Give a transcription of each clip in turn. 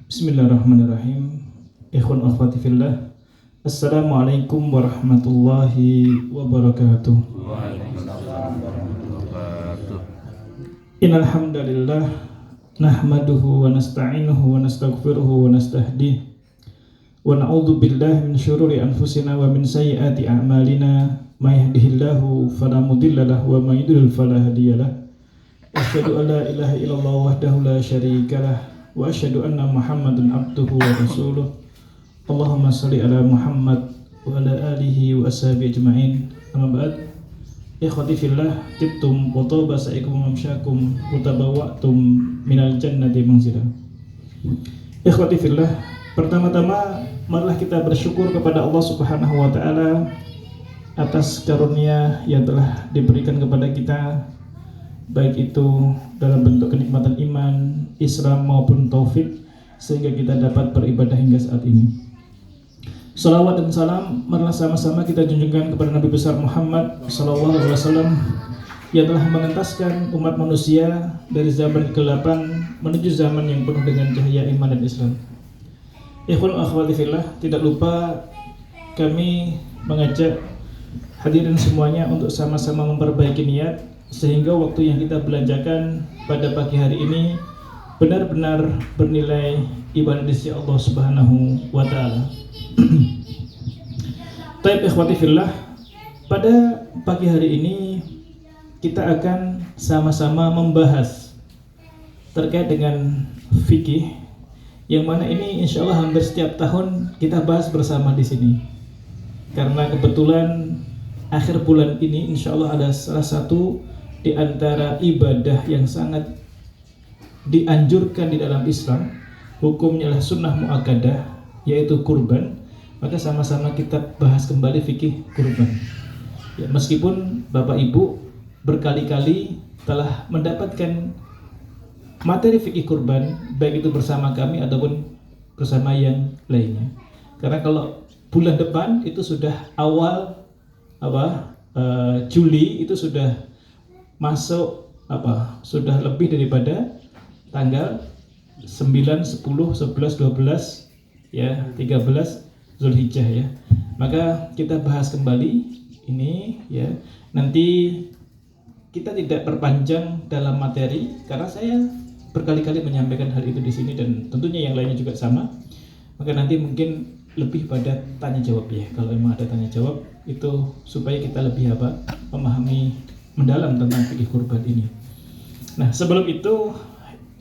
Bismillahirrahmanirrahim. Ikhwan akhwati fillah. Assalamualaikum warahmatullahi wabarakatuh. Waalaikumsalam warahmatullahi wabarakatuh. Innal hamdalillah nahmaduhu wa nasta'inuhu wa nastaghfiruhu wa nastahdihi wa na'udzu billahi min syururi anfusina wa min sayyiati a'malina may yahdihillahu fala mudilla lahu wa may yudlil fala hadiyalah. Asyhadu an la ilaha illallah wahdahu la syarikalah wa asyhadu anna Muhammadan abduhu wa rasuluh. Allahumma shalli ala Muhammad wa ala alihi wa ashabihi ajma'in. Amma ba'd. Ikhwati fillah, tibtum wa taba sa'ikum wa mamsyakum wa tabawwa'tum minal jannati manzila. Ikhwati fillah, pertama-tama marilah kita bersyukur kepada Allah Subhanahu wa taala atas karunia yang telah diberikan kepada kita, baik itu dalam bentuk kenikmatan iman, Islam maupun taufik, sehingga kita dapat beribadah hingga saat ini. Salawat dan salam marilah sama-sama kita junjungkan kepada Nabi besar Muhammad sallallahu alaihi wasallam yang telah mengentaskan umat manusia dari zaman kegelapan menuju zaman yang penuh dengan cahaya iman dan Islam. Ikhwan akhwati fillah, tidak lupa kami mengajak hadirin semuanya untuk sama-sama memperbaiki niat, sehingga waktu yang kita belanjakan pada pagi hari ini benar-benar bernilai ibadah di sisi Allah Subhanahu wa taala. Taib ikhwati fillah, pada pagi hari ini kita akan sama-sama membahas terkait dengan fikih, yang mana ini insya Allah hampir setiap tahun kita bahas bersama di sini. Karena kebetulan akhir bulan ini insya Allah ada salah satu di antara ibadah yang sangat dianjurkan di dalam Islam, hukumnya adalah sunnah muakkadah, yaitu kurban. Maka sama-sama kita bahas kembali fikih kurban. Ya, meskipun Bapak Ibu berkali-kali telah mendapatkan materi fikih kurban, baik itu bersama kami ataupun bersama yang lainnya. Karena kalau bulan depan itu sudah awal Juli, itu sudah masuk sudah lebih daripada tanggal 9, 10, 11, 12 ya, 13 Zulhijjah ya. Maka kita bahas kembali ini ya. Nanti kita tidak perpanjang dalam materi karena saya berkali-kali menyampaikan hal itu di sini dan tentunya yang lainnya juga sama. Maka nanti mungkin lebih pada tanya jawab ya. Kalau memang ada tanya jawab itu supaya kita lebih memahami mendalam tentang fikih kurban ini. Nah, sebelum itu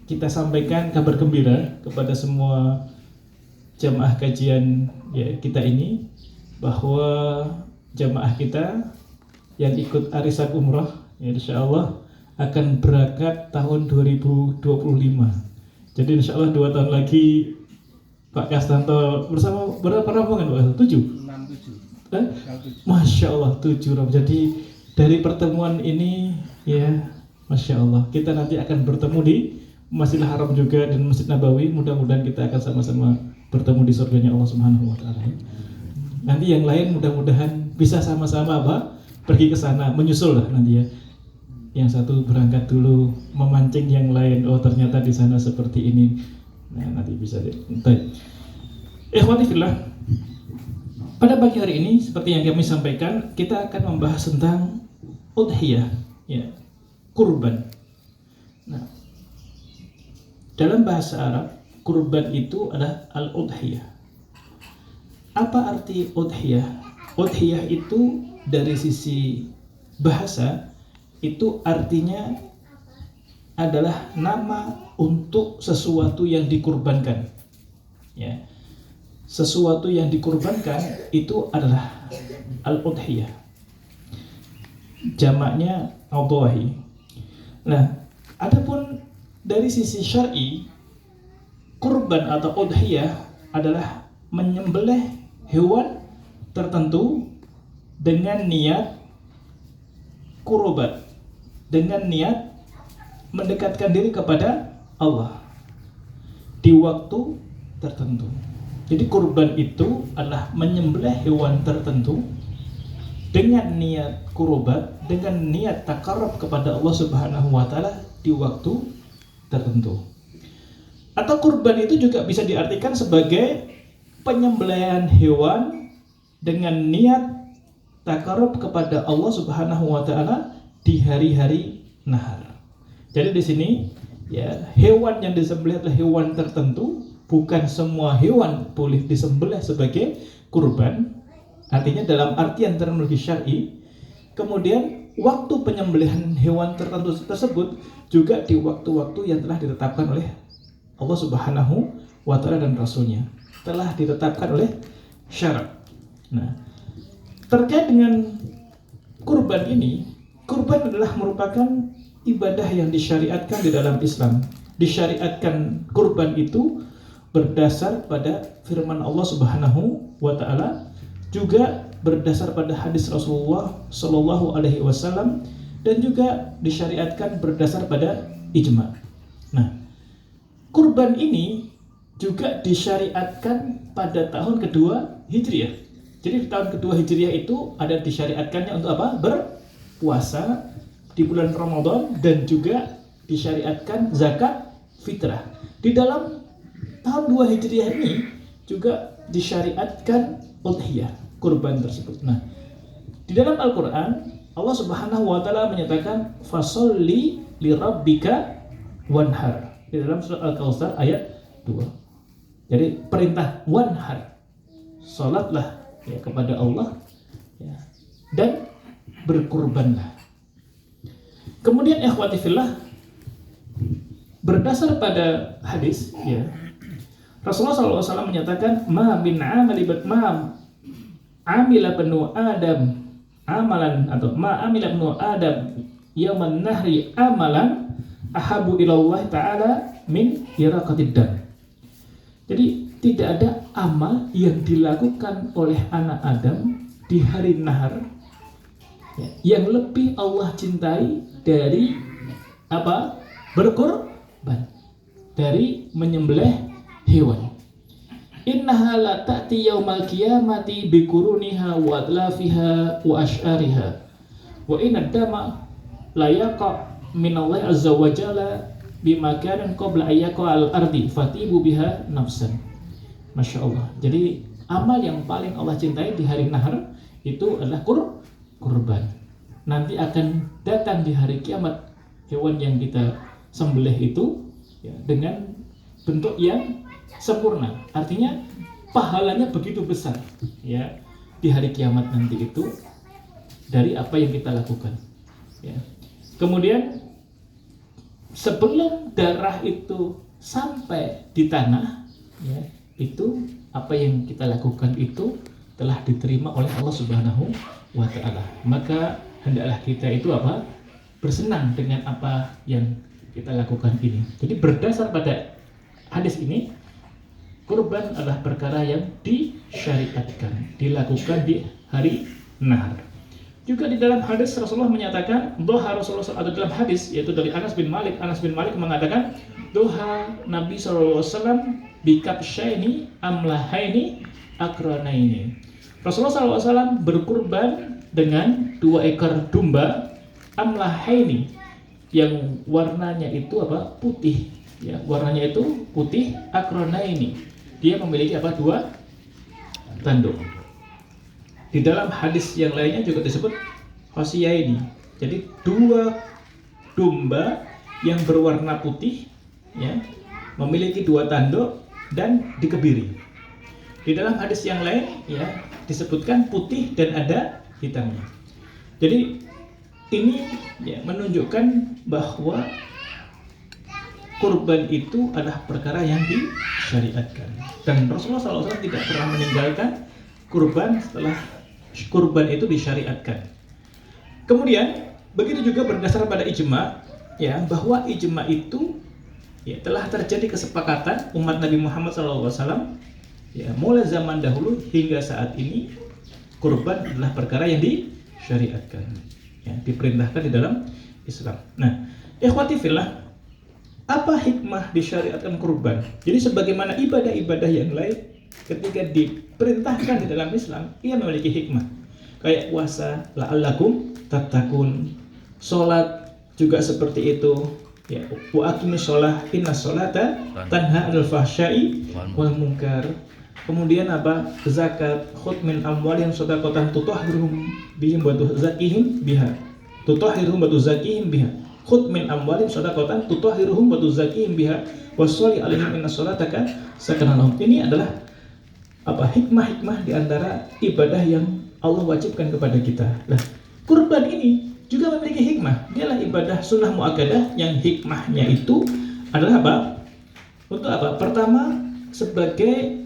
kita sampaikan kabar gembira kepada semua jamaah kajian ya kita ini, bahwa jamaah kita yang ikut arisan umrah ya, insyaallah akan berangkat tahun 2025. Jadi insyaallah 2 tahun lagi Pak Kastanto bersama berapa rombongan Pak? 7? 67. Masya Allah 7 rombongan. Jadi dari pertemuan ini ya, Masya Allah, kita nanti akan bertemu di Masjidil Haram juga dan Masjid Nabawi. Mudah-mudahan kita akan sama-sama bertemu di surganya Allah Subhanahu wa taala. Nanti yang lain mudah-mudahan bisa sama-sama pergi ke sana, menyusul lah nanti ya. Yang satu berangkat dulu memancing yang lain, oh ternyata di sana seperti ini. Nah, nanti bisa deh. Ikhwati fillah, pada pagi hari ini seperti yang kami sampaikan, kita akan membahas tentang udhiyah ya, kurban. Nah, dalam bahasa Arab, kurban itu adalah al-udhiyah. Apa arti udhiyah? Udhiyah itu dari sisi bahasa itu artinya adalah nama untuk sesuatu yang dikurbankan. Ya. Sesuatu yang dikurbankan itu adalah al-udhiyah. Jamaknya adhahi. Nah, adapun dari sisi syar'i, kurban atau udhiyah adalah menyembelih hewan tertentu dengan niat qurbat, dengan niat mendekatkan diri kepada Allah di waktu tertentu. Jadi kurban itu adalah menyembelih hewan tertentu dengan niat qurbat, dengan niat takarrub kepada Allah Subhanahu wa taala di waktu tertentu. Atau kurban itu juga bisa diartikan sebagai penyembelihan hewan dengan niat takarub kepada Allah Subhanahu wa taala di hari-hari nahar. Jadi di sini ya, hewan yang disembelih adalah hewan tertentu, bukan semua hewan boleh disembelih sebagai kurban. Artinya dalam artian terminologi syar'i. Kemudian waktu penyembelihan hewan tertentu tersebut juga di waktu-waktu yang telah ditetapkan oleh Allah Subhanahu wa taala dan Rasulnya, telah ditetapkan oleh syarak. Nah, terkait dengan kurban ini, kurban adalah merupakan ibadah yang disyariatkan di dalam Islam. Disyariatkan kurban itu berdasar pada firman Allah Subhanahu wa taala, juga berdasar pada hadis Rasulullah Shallallahu alaihi wasallam, dan juga disyariatkan berdasar pada ijma. Nah, kurban ini juga disyariatkan pada tahun kedua Hijriah. Jadi di tahun kedua Hijriah itu ada disyariatkannya untuk apa? Berpuasa di bulan Ramadan, dan juga disyariatkan zakat fitrah. Di dalam tahun 2 Hijriah ini juga disyariatkan udhiyah, kurban tersebut. Nah, di dalam Al-Qur'an Allah Subhanahu wa taala menyatakan fasholli lirabbika wanhar. Di dalam surat Al-Kautsar ayat 2. Jadi perintah wanhar, salatlah ya kepada Allah ya, dan berkurbanlah. Kemudian ikhwati fillah, berdasar pada hadis ya, Rasulullah SAW menyatakan ma min amali ma amila banu Adam amalan, atau ma amila banu Adam yauman nahri amalan ahabu ilallah ta'ala min iraqatid dam. Jadi tidak ada amal yang dilakukan oleh anak Adam di hari nahar ya, yang lebih Allah cintai dari apa? Berkurban, dari menyembelih hewan. Innaha la ta'ti yaumal qiyamati biquruniha wa adlafiha wa ash'ariha wa inad dama la yaqa minallahi azza wa jalla bima kana qabla ayyaqa al-ardi fatibu biha nafsan. Masya Allah. Jadi amal yang paling Allah cintai di hari nahar itu adalah kurban. Nanti akan datang di hari kiamat hewan yang kita sembelih itu ya, dengan bentuk yang sempurna. Artinya pahalanya begitu besar ya di hari kiamat nanti itu dari apa yang kita lakukan ya. Kemudian sebelum darah itu sampai di tanah ya, itu apa yang kita lakukan itu telah diterima oleh Allah Subhanahu wa taala. Maka hendaklah kita itu apa? Bersenang dengan apa yang kita lakukan ini. Jadi berdasar pada hadis ini, kurban adalah perkara yang disyariatkan, dilakukan di hari nahar. Juga di dalam hadis Rasulullah menyatakan, doha Rasulullah ada dalam hadis yaitu dari Anas bin Malik. Anas bin Malik mengatakan, doha Nabi SAW bikabsyaini amlahaini akranaini. Rasulullah SAW berkurban dengan 2 ekor domba amlahaini yang warnanya itu apa? Putih. Ya, warnanya itu putih, akranaini. Dia memiliki apa? 2 tanduk. Di dalam hadis yang lainnya juga disebut hasiyaini. Jadi 2 domba yang berwarna putih ya, memiliki 2 tanduk dan dikebiri. Di dalam hadis yang lain ya disebutkan putih dan ada hitamnya. Jadi ini ya menunjukkan bahwa kurban itu adalah perkara yang disyariatkan, dan Rasulullah SAW tidak pernah meninggalkan kurban setelah kurban itu disyariatkan. Kemudian begitu juga berdasar pada ijma ya, bahwa ijma itu ya telah terjadi kesepakatan umat Nabi Muhammad SAW ya, mulai zaman dahulu hingga saat ini kurban adalah perkara yang disyariatkan ya, diperintahkan di dalam Islam. Nah, ikhwati fillah, apa hikmah disyariatkan kurban? Jadi sebagaimana ibadah-ibadah yang lain, ketika diperintahkan di dalam Islam, ia memiliki hikmah. Kayak puasa, la'allakum tattaqun. Salat juga seperti itu. Ya, wa aqimis shalah innas sholata tanha 'anil fahsya'i wal munkar. Kemudian apa? Zakat, khudh min amwalihim shadaqatan tutahhiruhum bihim wa tuzakkihim biha. Tutahhiruhum wa tuzakkihim biha. Khudh min amwalihim shadaqatan tutahhiruhum wa tuzakkihim biha washolli 'alaihim innas sholataka sakanun lahum. Ini adalah apa? Hikmah-hikmah di antara ibadah yang Allah wajibkan kepada kita. Nah, kurban ini juga memiliki hikmah. Dialah ibadah sunnah muakkadah yang hikmahnya itu adalah apa? Untuk apa? Pertama, sebagai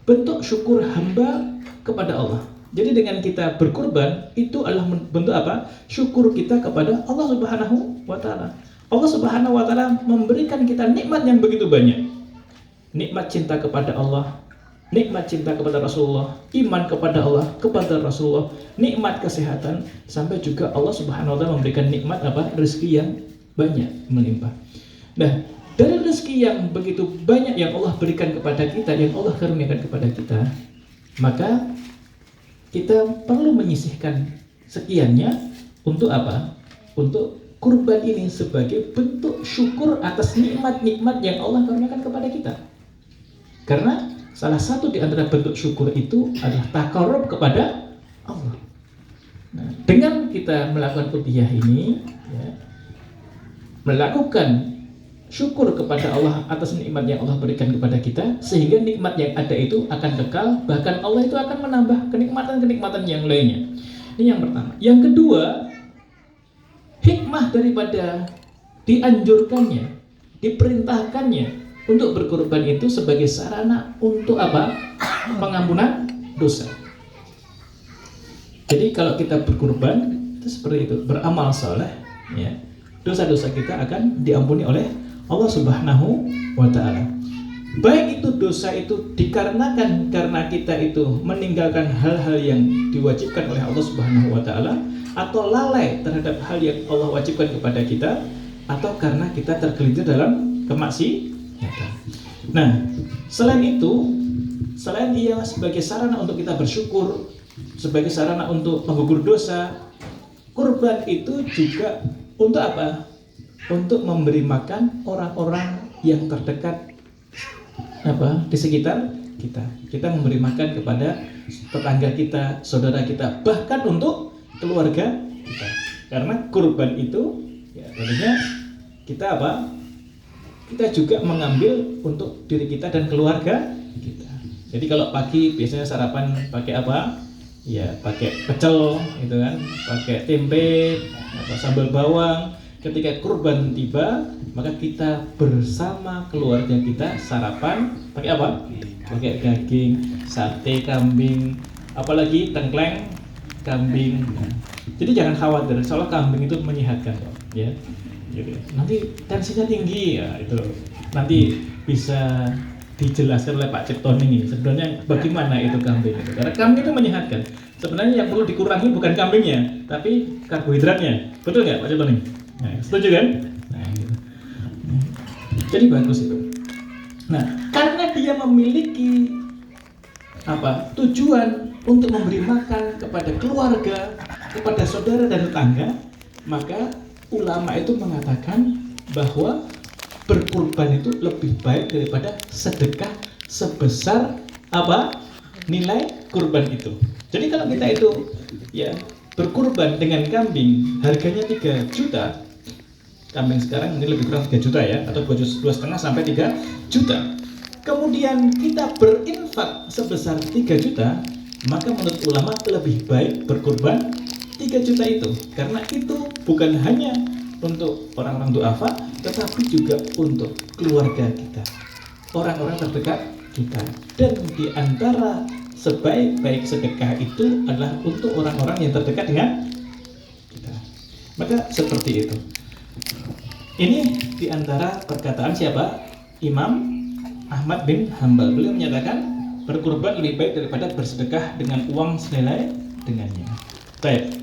bentuk syukur hamba kepada Allah. Jadi dengan kita berkurban itu adalah bentuk apa? Syukur kita kepada Allah Subhanahu wa taala. Allah Subhanahu wa taala memberikan kita nikmat yang begitu banyak. Nikmat cinta kepada Allah, nikmat cinta kepada Rasulullah, iman kepada Allah, kepada Rasulullah, nikmat kesehatan, sampai juga Allah Subhanahu wa taala memberikan nikmat apa? Rezeki yang banyak melimpah. Nah, dari rezeki yang begitu banyak yang Allah berikan kepada kita, yang Allah karuniakan kepada kita, maka kita perlu menyisihkan sekiannya untuk apa? Untuk kurban ini sebagai bentuk syukur atas nikmat-nikmat yang Allah karuniakan kepada kita. Karena salah satu di antara bentuk syukur itu adalah taqarrub kepada Allah. Nah, dengan kita melakukan udhiyah ini, ya, melakukan syukur kepada Allah atas nikmat yang Allah berikan kepada kita, sehingga nikmat yang ada itu akan kekal, bahkan Allah itu akan menambah kenikmatan-kenikmatan yang lainnya. Ini yang pertama. Yang kedua, hikmah daripada dianjurkannya, diperintahkannya untuk berkorban itu sebagai sarana untuk apa? Pengampunan dosa. Jadi kalau kita berkorban itu seperti itu, beramal saleh, ya, dosa-dosa kita akan diampuni oleh Allah Subhanahu wa taala. Baik itu dosa itu dikarenakan karena kita itu meninggalkan hal-hal yang diwajibkan oleh Allah Subhanahu wa taala, atau lalai terhadap hal yang Allah wajibkan kepada kita, atau karena kita tergelincir dalam kemaksiatan. Nah, selain itu, selain ia sebagai sarana untuk kita bersyukur, sebagai sarana untuk menggugur dosa, kurban itu juga untuk apa? Untuk memberi makan orang-orang yang terdekat apa? Di sekitar kita. Kita memberi makan kepada tetangga kita, saudara kita, bahkan untuk keluarga kita. Karena kurban itu ya tentunya kita apa? Kita juga mengambil untuk diri kita dan keluarga kita. Jadi kalau pagi biasanya sarapan pakai apa? Ya pakai pecel gitu kan, pakai tempe, atau sambal bawang. Ketika kurban tiba, maka kita bersama keluarga kita sarapan pakai apa? Pakai daging, sate kambing, apalagi tengkleng kambing. Jadi jangan khawatir, soalnya kambing itu menyehatkan, ya. Gitu. Nanti tensinya tinggi, ya itu nanti bisa dijelaskan oleh Pak Ciptoning ini. Sebenarnya bagaimana itu kambing itu? Karena kambing itu menyehatkan. Sebenarnya yang perlu dikurangi bukan kambingnya, tapi karbohidratnya. Betul nggak Pak Ciptoning? Nah, setuju kan? Nah, gitu. Jadi bagus itu. Nah, karena dia memiliki apa? Tujuan untuk memberi makan kepada keluarga, kepada saudara dan tetangga, maka ulama itu mengatakan bahwa berkurban itu lebih baik daripada sedekah sebesar apa? Nilai kurban itu. Jadi kalau kita itu ya berkurban dengan kambing harganya 3 juta, kambing sekarang ini lebih kurang 3 juta ya, atau 2,5 sampai 3 juta. Kemudian kita berinfak sebesar 3 juta, maka menurut ulama lebih baik berkurban 3 juta itu, karena itu bukan hanya untuk orang-orang du'afa, tetapi juga untuk keluarga kita, orang-orang terdekat kita. Dan di antara sebaik-baik sedekah itu adalah untuk orang-orang yang terdekat dengan kita. Maka seperti itu. Ini diantara perkataan siapa? Imam Ahmad bin Hanbal. Beliau menyatakan berkurban lebih baik daripada bersedekah dengan uang senilai dengannya. Baik.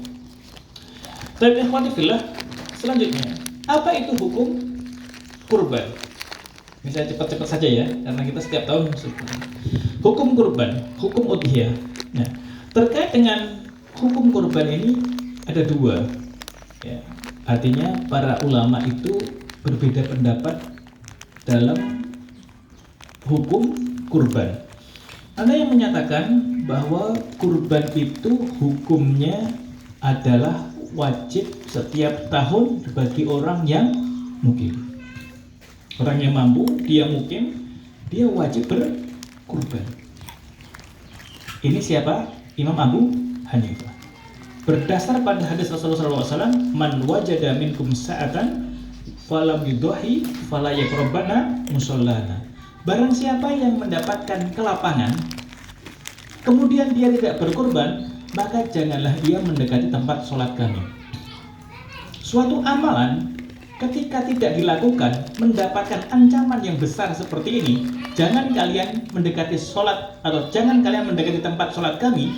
Baik, ikhwati fillah. Selanjutnya, apa itu hukum kurban? Ini saya cepat-cepat saja ya, karena kita setiap tahun hukum kurban, hukum udhiyah. Nah, terkait dengan hukum kurban ini ada 2. Ya, artinya para ulama itu berbeda pendapat dalam hukum kurban. Ada yang menyatakan bahwa kurban itu hukumnya adalah wajib setiap tahun bagi orang yang mukim. Orang yang mampu, dia mukim, dia wajib berkurban. Ini siapa? Imam Abu Hanifah. Berdasar pada hadis Rasulullah SAW, man wajada minkum sa'atan falam yudhahi fala yaqrabana musallana. Barang siapa yang mendapatkan kelapangan, kemudian dia tidak berkurban, maka janganlah ia mendekati tempat sholat kami. Suatu amalan ketika tidak dilakukan mendapatkan ancaman yang besar seperti ini, jangan kalian mendekati sholat atau jangan kalian mendekati tempat sholat kami.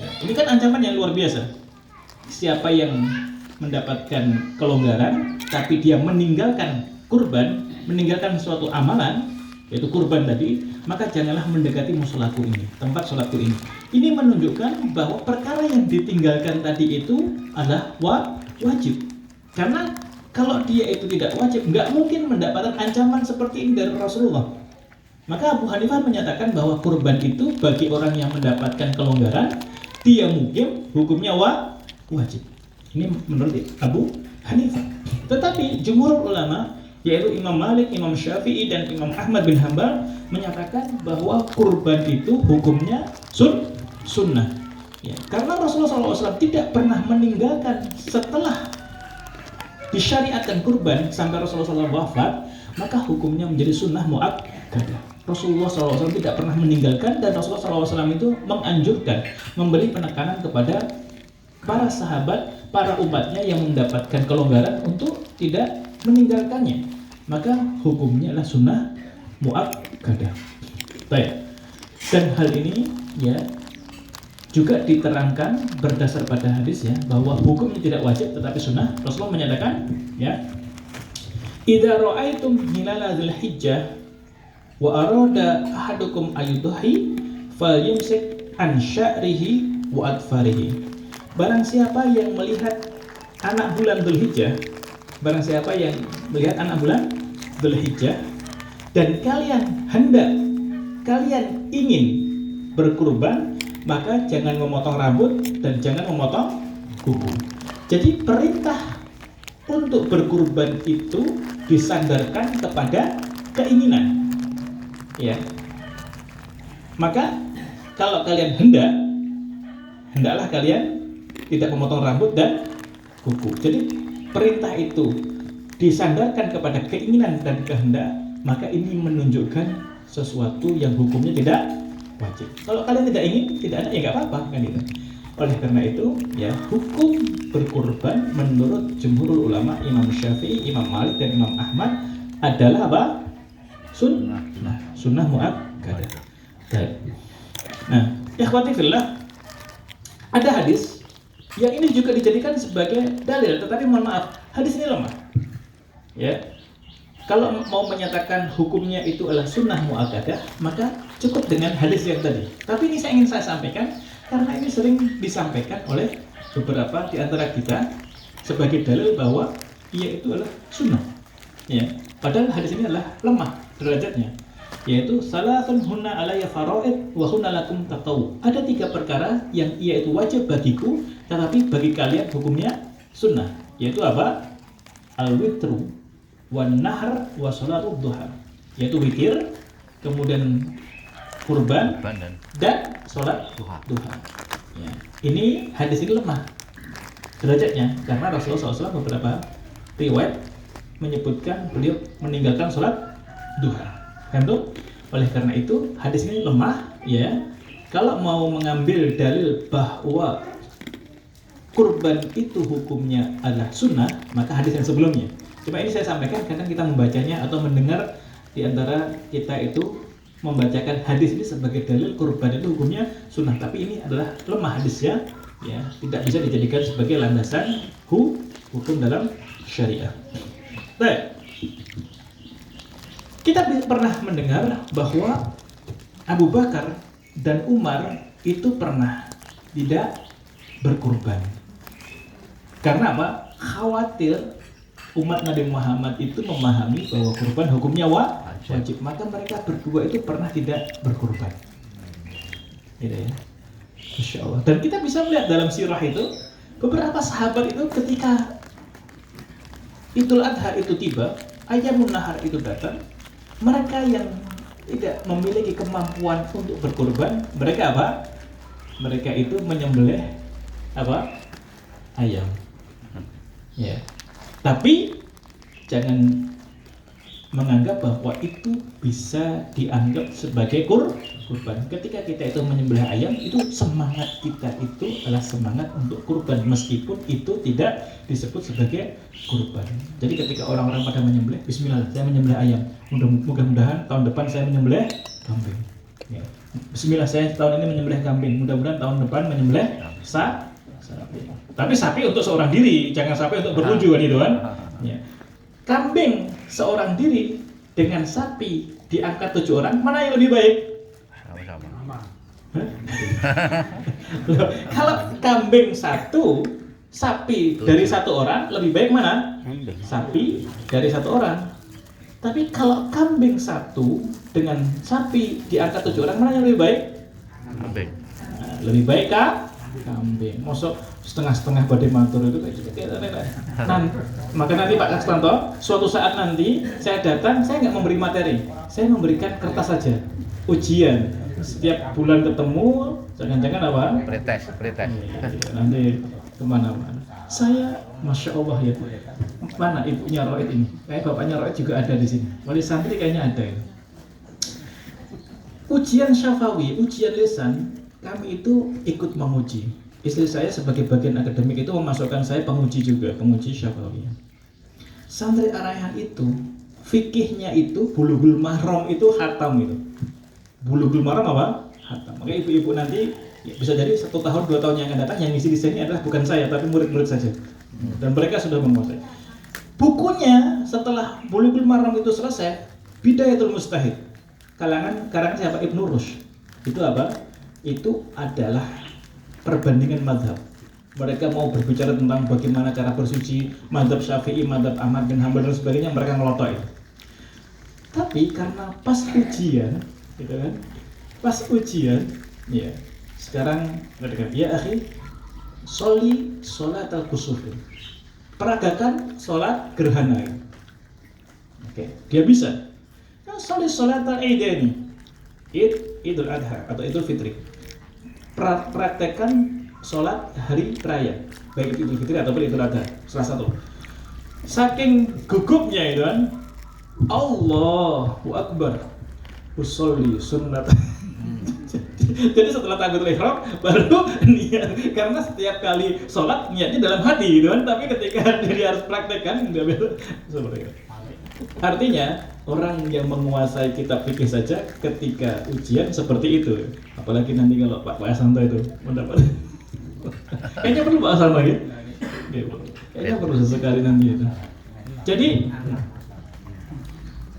Ini kan ancaman yang luar biasa. Siapa yang mendapatkan kelonggaran tapi dia meninggalkan kurban, meninggalkan suatu amalan, yaitu kurban tadi, maka janganlah mendekati musolaku ini, tempat sholatku ini. Ini menunjukkan bahwa perkara yang ditinggalkan tadi itu adalah wajib. Karena kalau dia itu tidak wajib, nggak mungkin mendapatkan ancaman seperti ini dari Rasulullah. Maka Abu Hanifah menyatakan bahwa kurban itu bagi orang yang mendapatkan kelonggaran, dia mungkin hukumnya wajib. Ini menurut Abu Hanifah. Tetapi jumhur ulama, yaitu Imam Malik, Imam Syafi'i, dan Imam Ahmad bin Hanbal menyatakan bahwa kurban itu hukumnya sunnah. Ya, karena Rasulullah SAW tidak pernah meninggalkan setelah disyariatkan kurban sampai Rasulullah SAW wafat, maka hukumnya menjadi sunnah muakkadah. Rasulullah SAW tidak pernah meninggalkan, dan Rasulullah SAW itu menganjurkan, memberi penekanan kepada para sahabat, para umatnya yang mendapatkan kelonggaran untuk tidak meninggalkannya. Maka hukumnya adalah sunnah muakkadah. Baik. Dan hal ini ya juga diterangkan berdasar pada hadis ya, bahwa hukumnya tidak wajib tetapi sunnah. Rasulullah menyatakan ya, idza ra'aitum hilala dzulhijjah wa arada ahadukum ayudhi falyumsik an sya'rihi wa adfarihi. Barang siapa yang melihat anak bulan Dzulhijjah, barang siapa yang melihat anak bulan Dzulhijjah dan kalian ingin berkurban, maka jangan memotong rambut dan jangan memotong kuku. Jadi perintah untuk berkurban itu disandarkan kepada keinginan. Ya. Maka kalau kalian hendaklah kalian tidak memotong rambut dan kuku. Jadi perintah itu disandarkan kepada keinginan dan kehendak, maka ini menunjukkan sesuatu yang hukumnya tidak wajib. Kalau kalian tidak ingin, tidak ada, ya nggak apa-apa kan itu. Oleh karena itu, ya hukum berkurban menurut jumhur ulama, Imam Syafi'i, Imam Malik, dan Imam Ahmad adalah apa? Sunnah muakkadah. Nah, ikhwati fillah, ada hadis yang ini juga dijadikan sebagai dalil, tetapi mohon maaf, hadis ini lemah. Ya, kalau mau menyatakan hukumnya itu adalah sunnah muakkadah, maka cukup dengan hadis yang tadi. Tapi ini ingin saya sampaikan karena ini sering disampaikan oleh beberapa di antara kita sebagai dalil bahwa ia itu adalah sunnah. Ya, padahal hadis ini adalah lemah derajatnya, yaitu salatun hunna alayya faraid wa hunna lakum tatawu. Ada 3 perkara yang ia itu wajib bagiku, tetapi bagi kalian hukumnya sunnah, yaitu apa? Al-witru wan nahr wa sholatu duha, yaitu witir, kemudian kurban dan sholat duha. Ya. Ini hadis ini lemah derajatnya karena Rasulullah SAW beberapa riwayat menyebutkan beliau meninggalkan sholat duha. Oleh karena itu hadis ini lemah ya. Kalau mau mengambil dalil bahwa kurban itu hukumnya adalah sunnah, maka hadis yang sebelumnya. Cuma ini saya sampaikan karena kita membacanya atau mendengar di antara kita itu membacakan hadis ini sebagai dalil kurban itu hukumnya sunnah, tapi ini adalah lemah hadisnya ya, tidak bisa dijadikan sebagai landasan hukum dalam syariah. Baik. Kita pernah mendengar bahwa Abu Bakar dan Umar itu pernah tidak berkurban. Karena apa? Khawatir umat Nabi Muhammad itu memahami bahwa kurban hukumnya wajib, maka mereka berdua itu pernah tidak berkurban. Gitu ya. Masya Allah. Dan kita bisa melihat dalam sirah itu beberapa sahabat itu ketika Idul Adha itu tiba, Ayamun Nahar itu datang, mereka yang tidak memiliki kemampuan untuk berkurban, mereka apa? Mereka itu menyembelih apa? Ayam. Ya. Tapi jangan menganggap bahwa itu bisa dianggap sebagai kurban. Ketika kita itu menyembelih ayam, itu semangat kita itu adalah semangat untuk kurban, meskipun itu tidak disebut sebagai kurban. Jadi ketika orang-orang pada menyembelih, Bismillah, saya menyembelih ayam. Mudah-mudahan tahun depan saya menyembelih kambing. Ya. Bismillah, saya tahun ini menyembelih kambing. Mudah-mudahan tahun depan menyembelih sapi. Tapi sapi untuk seorang diri, jangan sapi untuk bertujuan itu kan. Ya. Kambing seorang diri dengan sapi diangkat 7 orang, mana yang lebih baik? Sama-sama. Kalau kambing 1, sapi dari 1 orang, lebih baik mana? Sapi dari 1 orang. Tapi kalau kambing 1 dengan sapi diangkat 7 orang, mana yang lebih baik? Kambing. Nah, lebih baik kambing. Mosok setengah-setengah badai matur itu kayak gitu. Maka nanti Pak Kasranto, suatu saat nanti saya datang, saya nggak memberi materi, saya memberikan kertas saja, ujian. Setiap bulan ketemu, jangan-jangan apa? Pretest. Nanti kemana-mana. Saya, masya Allah ya, mana ibunya Roid ini? Kayak bapaknya Roid juga ada di sini. Wali santri kayaknya ada ya. Ujian syafawi, ujian lisan, kami itu ikut menguji. Istri saya sebagai bagian akademik itu memasukkan saya penguji juga, penguji syafawi. Santri Arahan itu, fikihnya itu, bulughul mahram itu hatam itu. Bulughul mahram apa? Hatam. Maka ibu-ibu nanti ya, bisa jadi 1 tahun 2 tahun yang akan datang yang ngisi di sini adalah bukan saya tapi murid-murid saja. Dan mereka sudah menguasai. Bukunya setelah bulughul mahram itu selesai, Bidayatul Mustahid. Karangan siapa? Ibnu Rushd. Itu apa? Itu adalah perbandingan mazhab. Mereka mau berbicara tentang bagaimana cara bersuci, mazhab Syafi'i, mazhab Ahmad bin Hanbal dan sebagainya, mereka ngelotok itu. Tapi karena pas ujian, gitu kan? Pas ujian, ya. Sekarang mereka, ya akhi, sholli sholat al-kusuf. Peragakan sholat gerhana. Oke, dia bisa. Nah, sholli sholat al-idaini. Idul Adha atau Idul Fitri. Praktekkan sholat hari raya, baik itu Idul Fitri ataupun Idul Adha, salah satu. Saking gugupnya itu kan, Allahu Akbar, usolli sunnat. Jadi setelah takbiratul ihram baru niat, karena setiap kali sholat niatnya dalam hati gitu kan, tapi ketika dia harus praktekkan nggak bisa seperti itu. Artinya orang yang menguasai kitab fikih saja ketika ujian seperti itu, apalagi nanti kalau Pak Asanto itu mendapat. Kayaknya perlu Pak Asanto ya. Kayaknya perlu sesekali nanti itu. Jadi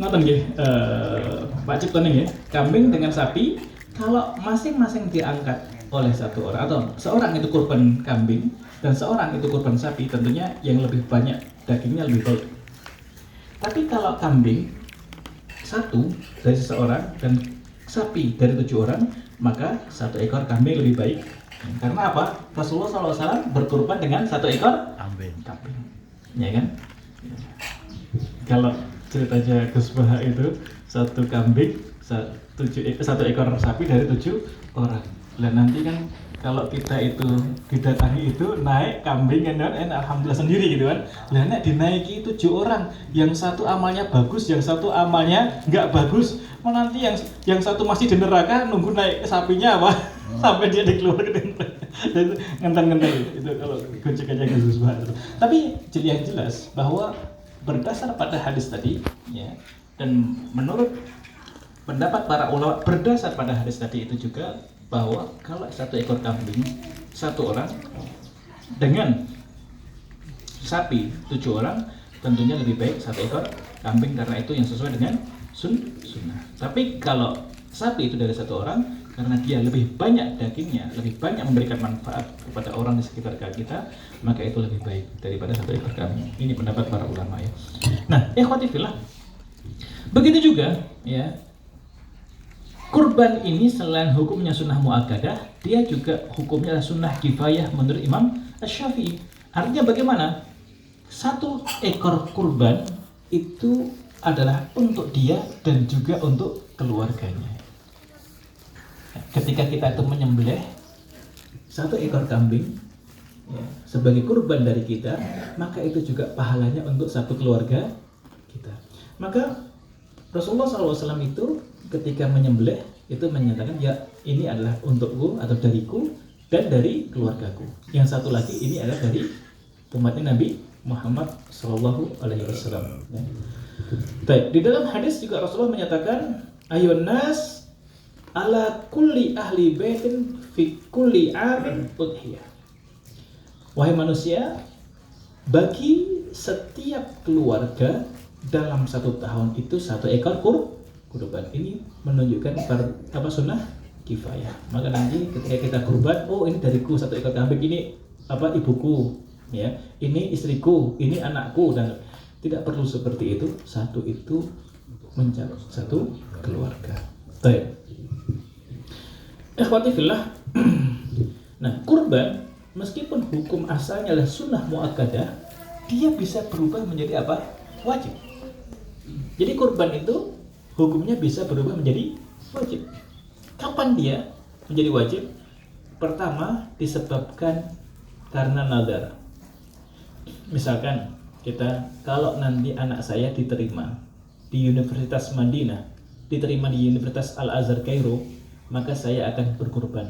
ngoten nggih, Pak Cipto nih ya, kambing dengan sapi kalau masing-masing diangkat oleh 1 orang atau seorang itu kurban kambing dan seorang itu kurban sapi, tentunya yang lebih banyak dagingnya lebih baik. Tapi kalau kambing 1 dari seseorang dan sapi dari 7 orang, maka 1 ekor kambing lebih baik. Karena apa? Rasulullah SAW berkurban dengan 1 ekor kambing. Ya kan? Kalau ceritanya Gus Baha itu 1 kambing, 1 ekor sapi dari 7 orang. Dan nanti kan kalau kita itu didatangi itu naik kambing kan, alhamdulillah sendiri gitu kan. Lah nek dinaiki 7 orang, yang 1 amalnya bagus, yang 1 amalnya nggak bagus, nanti yang 1 masih di neraka nunggu naik sapinya apa sampai dia dikeluarkan. Ngenten-ngenten itu kalau gojek-gojek Gus Baha. Tapi yang jelas bahwa berdasar pada hadis tadi ya, dan menurut pendapat para ulama berdasar pada hadis tadi itu juga, bahwa kalau 1 ekor kambing 1 orang dengan sapi 7 orang, tentunya lebih baik 1 ekor kambing karena itu yang sesuai dengan sunnah. Tapi kalau sapi itu dari 1 orang, karena dia lebih banyak dagingnya, lebih banyak memberikan manfaat kepada orang di sekitar kita, maka itu lebih baik daripada satu ekor kambing. Ini pendapat para ulama ya. Nah, ikhwati fillah, begitu juga ya, kurban ini selain hukumnya sunnah muakkadah, dia juga hukumnya adalah sunnah kifayah menurut Imam Asy-Syafi'i. Artinya bagaimana? Satu ekor kurban itu adalah untuk dia dan juga untuk keluarganya. Ketika kita itu menyembelih satu ekor kambing ya, sebagai kurban dari kita, maka itu juga pahalanya untuk satu keluarga kita. Maka Rasulullah SAW itu ketika menyembelih itu menyatakan, ya ini adalah untukku atau dariku dan dari keluargaku. Yang satu lagi ini adalah dari umatnya Nabi Muhammad SAW. Ya. Di dalam hadis juga Rasulullah menyatakan, ayun nas ala kulli ahli baitin fi kulli amin udhiyah. Wahai manusia, bagi setiap keluarga dalam satu tahun itu satu ekor kurban. Ini menunjukkan sunnah kifayah. Maka nanti ketika kita kurban, oh ini dariku satu ekor kambing, ini ibuku, ya, ini istriku, ini anakku, dan tidak perlu seperti itu. Satu itu mencakup satu keluarga. Baik. Ikhwati fillah. Nah, kurban meskipun hukum asalnya adalah sunnah muakkadah, dia bisa berubah menjadi apa? Wajib. Jadi kurban itu hukumnya bisa berubah menjadi wajib. Kapan dia menjadi wajib? Pertama, disebabkan karena nazar. Misalkan kalau nanti anak saya diterima di Universitas Madinah, diterima di Universitas Al-Azhar Kairo, maka saya akan berkurban.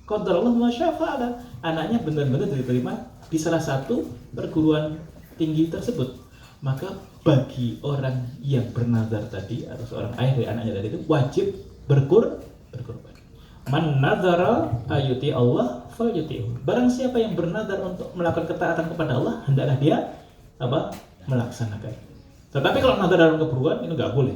Qadarullah ma syaa fa'ala. Anaknya benar-benar diterima di salah satu perguruan tinggi tersebut. Maka bagi orang yang bernazar tadi atau seorang ayah dari anaknya tadi itu wajib berkurban. Man nadzara ayuti Allah falyuti'hu. Barang siapa yang bernazar untuk melakukan ketaatan kepada Allah, hendaklah dia melaksanakan. Tetapi kalau nazar dalam keperluan itu nggak boleh.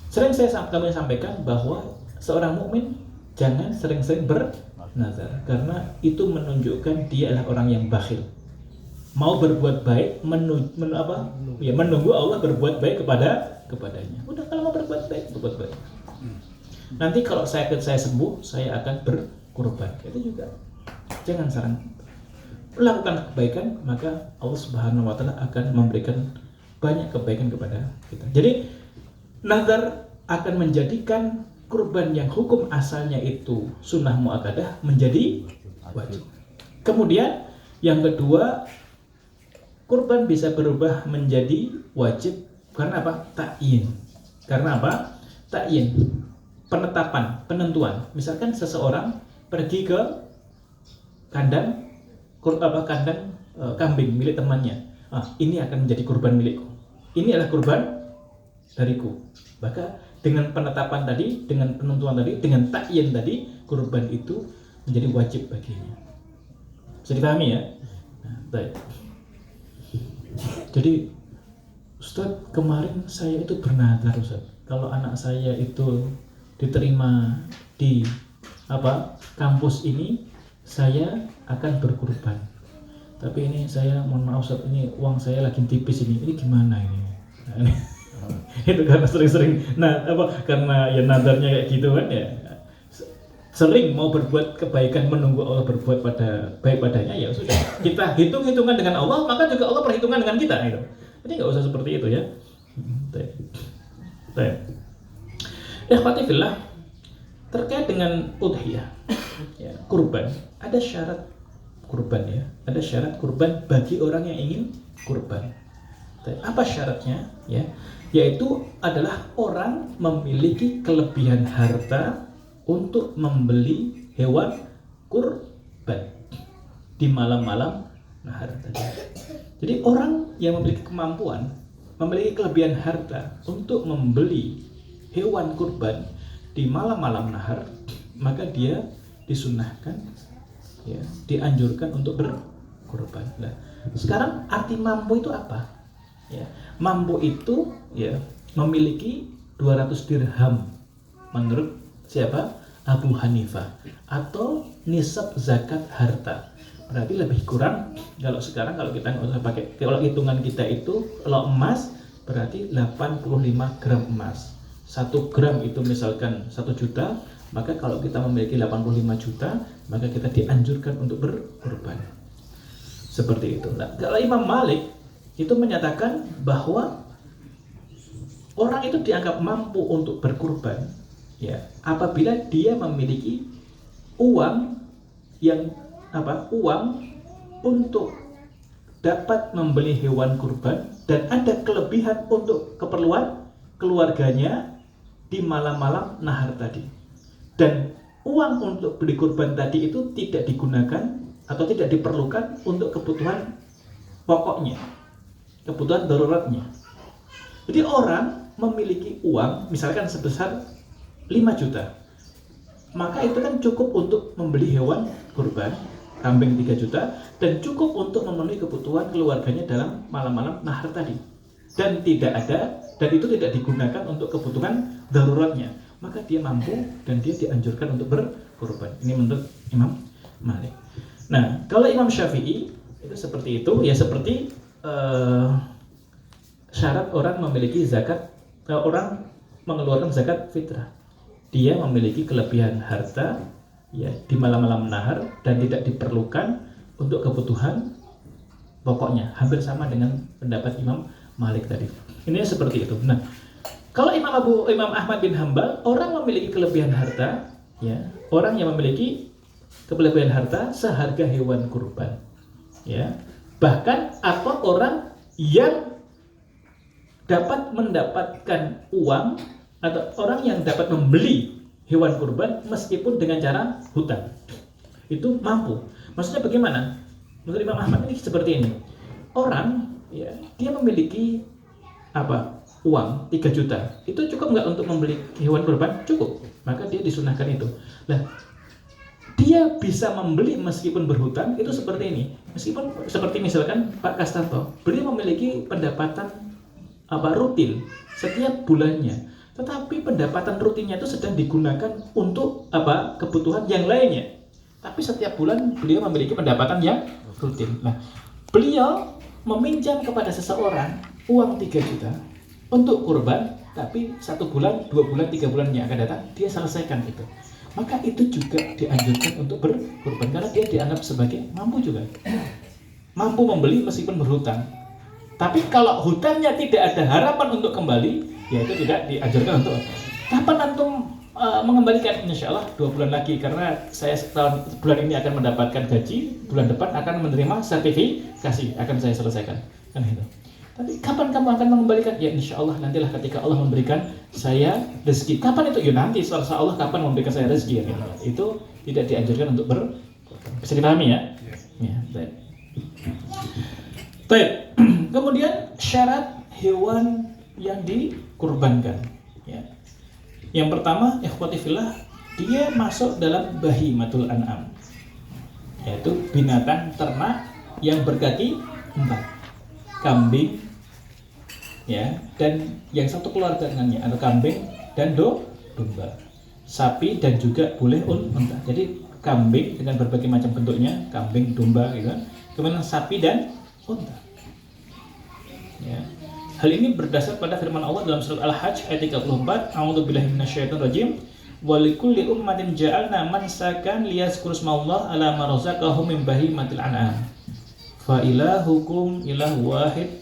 Sering kami sampaikan bahwa seorang mukmin jangan sering-sering bernazar, karena itu menunjukkan dia adalah orang yang bakhil. Mau berbuat baik menunggu Allah berbuat baik kepadanya. Udah, kalau mau berbuat baik. Nanti kalau saya sembuh, saya akan berkurban. Itu juga jangan saran. Lakukan kebaikan, maka Allah Subhanahu wa taala akan memberikan banyak kebaikan kepada kita. Jadi nazar akan menjadikan kurban yang hukum asalnya itu sunnah muakkadah menjadi wajib. Kemudian yang kedua, kurban bisa berubah menjadi wajib karena apa? Ta'yin. Karena apa? Ta'yin. Penetapan, penentuan. Misalkan seseorang pergi ke kandang kambing milik temannya. Ini akan menjadi kurban milikku. Ini adalah kurban dariku. Maka dengan penetapan tadi, dengan penentuan tadi, dengan ta'yin tadi, kurban itu menjadi wajib baginya. Bisa dipahami ya? Nah, baik. Jadi Ustaz, kemarin saya itu bernazar Ustaz, kalau anak saya itu diterima di kampus ini, saya akan berkurban. Tapi ini saya mohon maaf Ustaz, ini uang saya lagi tipis ini gimana ini? Nah, itu karena sering-sering karena ya nadarnya kayak gitu kan ya, sering mau berbuat kebaikan menunggu Allah berbuat baik padanya, ya sudah kita hitung-hitungan dengan Allah, maka juga Allah perhitungan dengan kita gitu. Jadi nggak usah seperti itu ya. Ikhwati fillah, terkait dengan udhiyah ya, kurban, ada syarat kurban ya, ada syarat kurban bagi orang yang ingin kurban. Apa syaratnya ya? Yaitu adalah orang memiliki kelebihan harta untuk membeli hewan kurban di malam-malam nahar tadi. Jadi orang yang memiliki kemampuan, memiliki kelebihan harta untuk membeli hewan kurban di malam-malam nahar, maka dia disunnahkan ya, dianjurkan untuk berkurban. Nah, sekarang arti mampu itu apa? Ya, mampu itu ya memiliki 200 dirham menurut siapa? Abu Hanifah, atau nisab zakat harta. Berarti lebih kurang, kalau sekarang kalau kita nggak usah pakai, kalau hitungan kita itu kalau emas berarti 85 gram emas. 1 gram itu misalkan 1 juta, maka kalau kita memiliki 85 juta, maka kita dianjurkan untuk berkorban. Seperti itu. Nah, kalau Imam Malik itu menyatakan bahwa orang itu dianggap mampu untuk berkorban, ya, apabila dia memiliki uang yang uang untuk dapat membeli hewan kurban dan ada kelebihan untuk keperluan keluarganya di malam-malam nahar tadi. Dan uang untuk beli kurban tadi itu tidak digunakan atau tidak diperlukan untuk kebutuhan pokoknya, kebutuhan daruratnya. Jadi orang memiliki uang misalkan sebesar 5 juta, maka itu kan cukup untuk membeli hewan kurban, kambing 3 juta, dan cukup untuk memenuhi kebutuhan keluarganya dalam malam-malam nahar tadi. Dan itu tidak digunakan untuk kebutuhan daruratnya, maka dia mampu dan dia dianjurkan untuk berkorban. Ini menurut Imam Malik. Nah, kalau Imam Syafi'i itu seperti itu, ya seperti syarat orang memiliki zakat, orang mengeluarkan zakat fitrah. Dia memiliki kelebihan harta, ya, di malam-malam nahar dan tidak diperlukan untuk kebutuhan pokoknya. Hampir sama dengan pendapat Imam Malik tadi. Ini seperti itu. Nah, kalau Imam Ahmad bin Hambal, orang memiliki kelebihan harta, ya, orang yang memiliki kelebihan harta seharga hewan kurban, ya, bahkan atau orang yang dapat mendapatkan uang atau orang yang dapat membeli hewan kurban meskipun dengan cara hutang, itu mampu. Maksudnya bagaimana? Menurut Imam Ahmad ini seperti ini. Orang, ya, dia memiliki uang 3 juta, itu cukup nggak untuk membeli hewan kurban? Cukup. Maka dia disunahkan itu. Nah, dia bisa membeli meskipun berhutang, itu seperti ini. Meskipun seperti misalkan Pak Kastanto, beliau memiliki pendapatan rutin setiap bulannya, tetapi pendapatan rutinnya itu sedang digunakan untuk kebutuhan yang lainnya. Tapi setiap bulan beliau memiliki pendapatan yang rutin. Nah, beliau meminjam kepada seseorang uang 3 juta untuk kurban, tapi 1 bulan, 2 bulan, 3 bulan yang akan datang dia selesaikan itu. Maka itu juga dianjurkan untuk berkurban karena dia dianggap sebagai mampu juga. Mampu membeli meskipun berhutang. Tapi kalau hutangnya tidak ada harapan untuk kembali, ya itu tidak dianjurkan untuk. Kapan antum mengembalikan? Insya Allah 2 bulan lagi, karena saya bulan ini akan mendapatkan gaji, bulan depan akan menerima sertifikasi, akan saya selesaikan. Kan itu. Tapi kapan kamu akan mengembalikan? Ya insya Allah nantilah ketika Allah memberikan saya rezeki. Kapan itu? Ya nanti selesai Allah kapan memberikan saya rezeki. Ya. Itu tidak dianjurkan untuk bisa dipahami ya? Ya, baik. Baik. Kemudian syarat hewan yang dikurbankan. Ya. Yang pertama, ikhwati fillah, dia masuk dalam bahimatul an'am, yaitu binatang ternak yang berkaki 4, kambing, ya, dan yang satu keluarga dengannya, atau kambing dan domba, sapi dan juga boleh unta. Jadi kambing dengan berbagai macam bentuknya, kambing, domba, gitu. Kemudian sapi dan unta. Ya. Hal ini berdasar pada firman Allah dalam surat Al-Hajj ayat 34, A'udzubillahi minasyaitonirrajim. Wa likulli ummatin ja'alna mansakan liyazkuru smallahi 'ala ma razaqahum min bahimatil an'am. Fa ilahukum ilahu wahid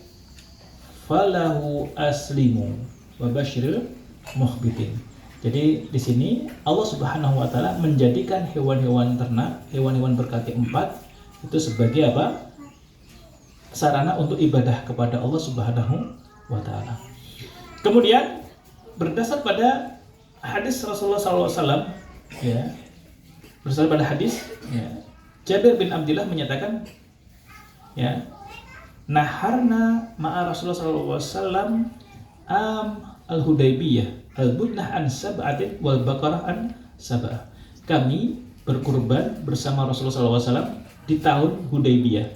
falahu aslimu wa basyiril mukhbitin. Jadi di sini Allah Subhanahu wa taala menjadikan hewan-hewan ternak, hewan-hewan berkaki 4 itu sebagai sarana untuk ibadah kepada Allah Subhanahu wa taala. Kemudian berdasar pada hadis Rasulullah SAW, ya, berdasar pada hadis, ya, Jabir bin Abdullah menyatakan, ya, naharna ma'a Rasulullah SAW al-Hudaybiyah al-budnah an sab'atin wal baqarah an sab'ah. Kami berkurban bersama Rasulullah SAW di tahun Hudaybiyah,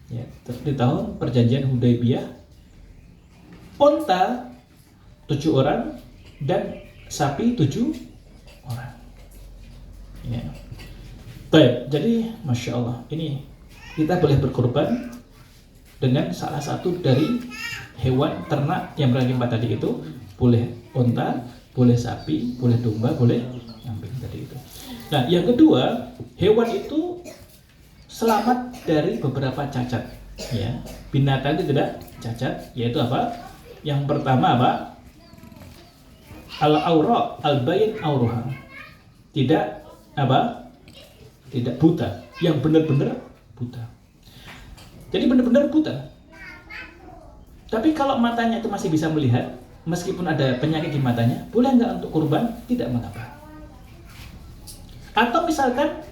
ya, di tahun perjanjian Hudaybiyah, unta 7 orang dan sapi 7 orang. Ya. Baik, jadi Masya Allah, ini kita boleh berkorban dengan salah satu dari hewan ternak yang berkaki 4 tadi itu. Boleh unta, boleh sapi, boleh domba, boleh kambing tadi itu. Nah, yang kedua, hewan itu selamat dari beberapa cacat. Ya, binatang itu tidak cacat, yaitu apa? Yang pertama apa? Al-aura, al-bayin auruha. Tidak apa? Tidak buta, yang benar-benar buta. Jadi benar-benar buta. Tapi kalau matanya itu masih bisa melihat, meskipun ada penyakit di matanya, boleh nggak untuk kurban? Tidak mengapa. Atau misalkan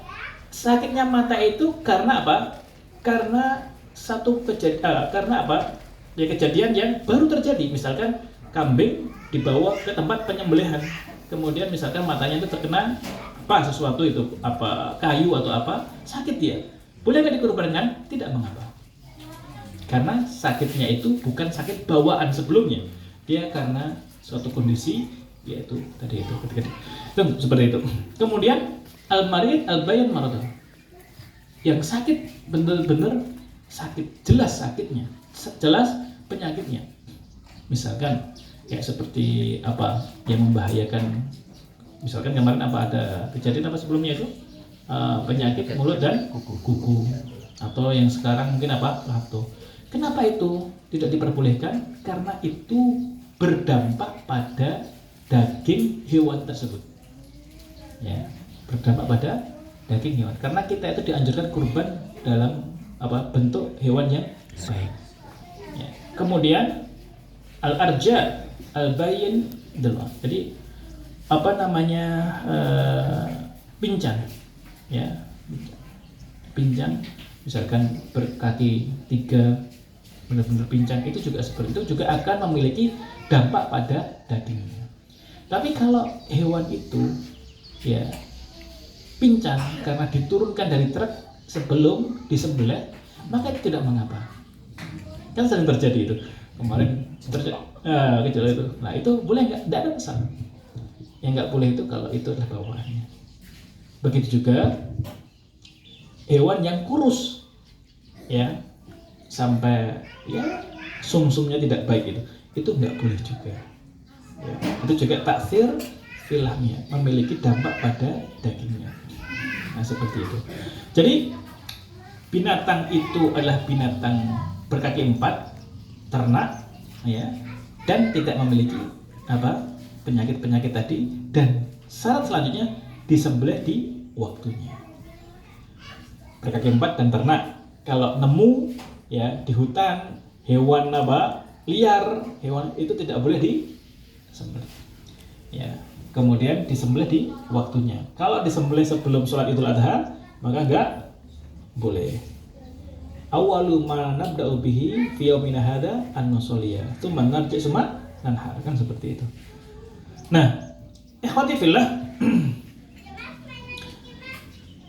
sakitnya mata itu karena apa? Karena satu kejadian, karena apa? Ya kejadian yang baru terjadi. Misalkan kambing dibawa ke tempat penyembelihan, kemudian misalkan matanya itu terkena apa sesuatu itu, apa kayu atau apa, sakit dia. Boleh nggak dikurbankan? Tidak mengapa. Karena sakitnya itu bukan sakit bawaan sebelumnya, dia karena suatu kondisi, yaitu tadi itu ketika itu seperti itu. Kemudian al-marid al-bayan marad, yang sakit benar-benar sakit, jelas sakitnya, jelas penyakitnya. Misalkan kayak seperti apa yang membahayakan, misalkan kemarin apa ada kejadian apa sebelumnya itu penyakit mulut dan kuku, atau yang sekarang mungkin apa lepto. Kenapa itu tidak diperbolehkan? Karena itu berdampak pada daging hewan tersebut. Ya, berdampak pada daging hewan. Karena kita itu dianjurkan kurban dalam apa bentuk hewan yang baik. Ya. Kemudian al-arja, al-bayin delon. Jadi apa namanya pincang, ya, pincang. Misalkan berkaki 3 benar-benar pincang, itu juga seperti itu, juga akan memiliki dampak pada dagingnya. Tapi kalau hewan itu ya pincang karena diturunkan dari truk sebelum disembelih, maka itu tidak mengapa. Kan sering terjadi itu kemarin terjadi kejadian itu. Nah itu boleh nggak? Tidak ada masalah. Yang nggak boleh itu kalau itu adalah bawaannya. Begitu juga hewan yang kurus, ya, sampai ya sumsumnya tidak baik itu nggak boleh juga. Ya, itu juga taksir filahnya, memiliki dampak pada dagingnya. Nah seperti itu. Jadi binatang itu adalah binatang berkaki 4, ternak, ya, dan tidak memiliki apa penyakit-penyakit tadi, dan syarat selanjutnya disembelih di waktunya. Berkaki 4 dan ternak. Kalau nemu ya di hutan hewan apa liar, hewan itu tidak boleh disembelih. Ya, kemudian disembelih di waktunya. Kalau disembelih sebelum sholat Idul Adha, maka enggak boleh. Awalu ma nabda'u bihi fi yaumina hadza an-nusoliyah. Tsumma narji summa nanhar, kan seperti itu. Nah, ikhwati fillah,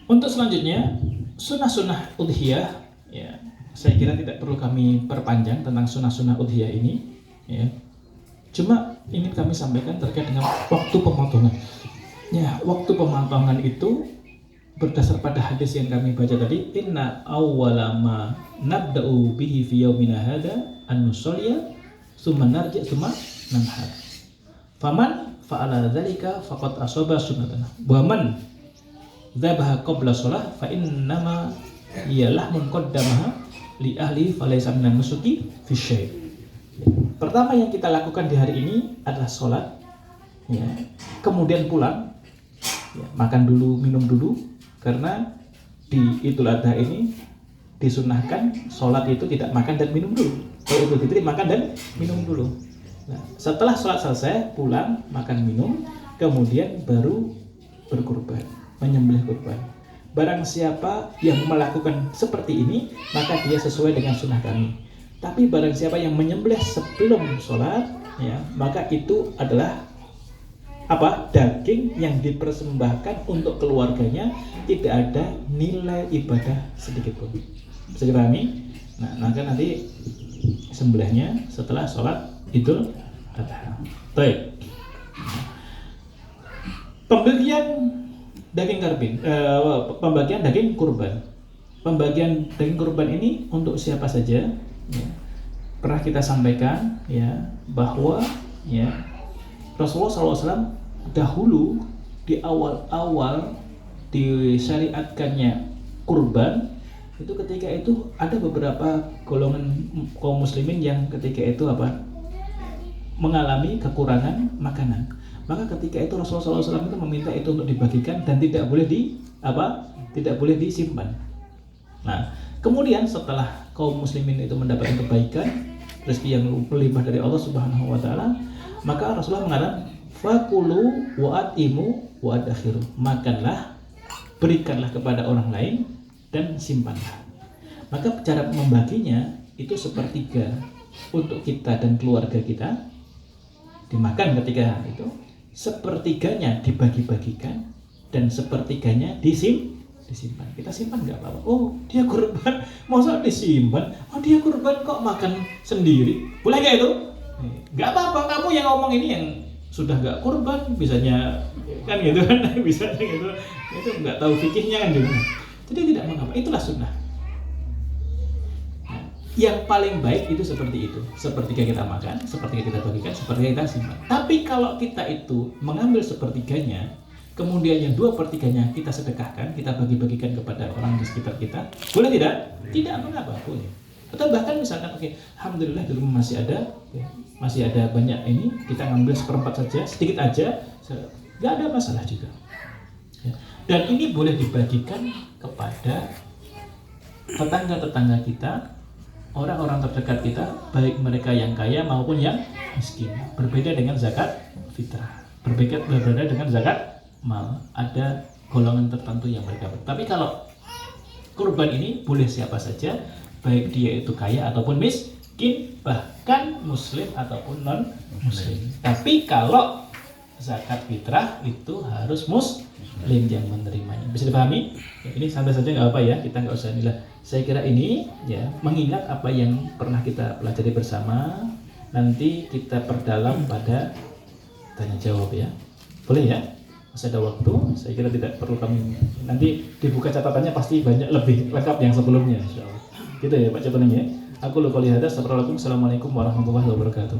untuk selanjutnya sunnah-sunnah udhiyah, ya, saya kira tidak perlu kami perpanjang tentang sunnah-sunnah udhiyah ini, ya. Cuma ingin kami sampaikan terkait dengan waktu pemotongan. Ya, waktu pemotongan itu berdasar pada hadis yang kami baca tadi, inna awwala ma nabda'u bihi fi yaumina hadza an-nusoliyah tsumma narji tsumma nanhar. Faman fa'ala dzalika faqad asaba sunnatana. Wa man dzabaha qabla shalah fa innama iyalah muqaddamaha li ahli falaysa minan nusuki fi syai'. Pertama yang kita lakukan di hari ini adalah sholat, ya. Kemudian pulang, ya, makan dulu, minum dulu, karena di Idul Adha ini disunahkan sholat itu tidak makan dan minum dulu. Kalau Idul Fitri makan dan minum dulu. Nah, setelah sholat selesai, pulang, makan, minum, kemudian baru berkurban, menyembelih kurban. Barang siapa yang melakukan seperti ini, maka dia sesuai dengan sunnah kami. Tapi barang siapa yang menyembelih sebelum sholat, ya, maka itu adalah apa? Daging yang dipersembahkan untuk keluarganya, tidak ada nilai ibadah sedikit pun. Bisa dipahami? Nah, maka nanti sembelihnya setelah sholat Idul Adha. Baik. Pembagian daging pembagian daging kurban. Pembagian daging kurban ini untuk siapa saja? Ya. Pernah kita sampaikan ya bahwa ya Rasulullah SAW dahulu di awal-awal disyariatkannya kurban itu ketika itu ada beberapa golongan kaum muslimin yang ketika itu mengalami kekurangan makanan. Maka ketika itu Rasulullah SAW itu meminta itu untuk dibagikan dan tidak boleh disimpan. Nah, kemudian setelah kaum muslimin itu mendapatkan kebaikan, rezeki yang melimpah dari Allah Subhanahu wa taala, maka Rasulullah mengatakan fakulu wa atimu wa adakhiru. Makanlah, berikanlah kepada orang lain dan simpanlah. Maka cara membaginya itu sepertiga untuk kita dan keluarga kita dimakan ketika itu, sepertiganya dibagi-bagikan dan sepertiganya disimpan. Kita simpan nggak apa-apa. Oh, dia kurban, masa disimpan? Oh, dia kurban kok makan sendiri? Boleh nggak itu? Nggak apa-apa. Kamu yang ngomong ini yang sudah nggak kurban, bisanya kan gitu kan, bisanya gitu. Itu nggak tahu fikihnya kan gitu. Jadi tidak mengapa. Itulah sunnah. Nah, yang paling baik itu seperti itu. Sepertiga kita makan, sepertiga kita bagikan, sepertiga kita simpan. Tapi kalau kita itu mengambil sepertiganya, kemudian yang 2/3-nya kita sedekahkan, kita bagi-bagikan kepada orang di sekitar kita, boleh tidak? Tidak mengapa, boleh. Atau bahkan misalkan, alhamdulillah di rumah masih ada banyak ini, kita ngambil 1/4 saja, sedikit aja, nggak ada masalah juga. Ya. Dan ini boleh dibagikan kepada tetangga-tetangga kita, orang-orang terdekat kita, baik mereka yang kaya maupun yang miskin. Berbeda dengan zakat fitrah, berbeda dengan zakat mal, ada golongan tertentu yang mereka. Tapi kalau kurban ini boleh siapa saja, baik dia itu kaya ataupun miskin, bahkan muslim ataupun non muslim. Tapi kalau zakat fitrah itu harus muslim yang menerimanya. Bisa dipahami? Ya, ini santai saja nggak apa ya, kita nggak usah inilah. Saya kira ini ya mengingat apa yang pernah kita pelajari bersama, nanti kita perdalam pada tanya jawab ya. Boleh ya? Masih ada waktu, saya kira tidak perlu kami nanti dibuka catatannya, pasti banyak lebih lengkap yang sebelumnya, insyaallah. Gitu ya Pak Capaning ya. Aku lupa lihat. Assalamualaikum warahmatullahi wabarakatuh.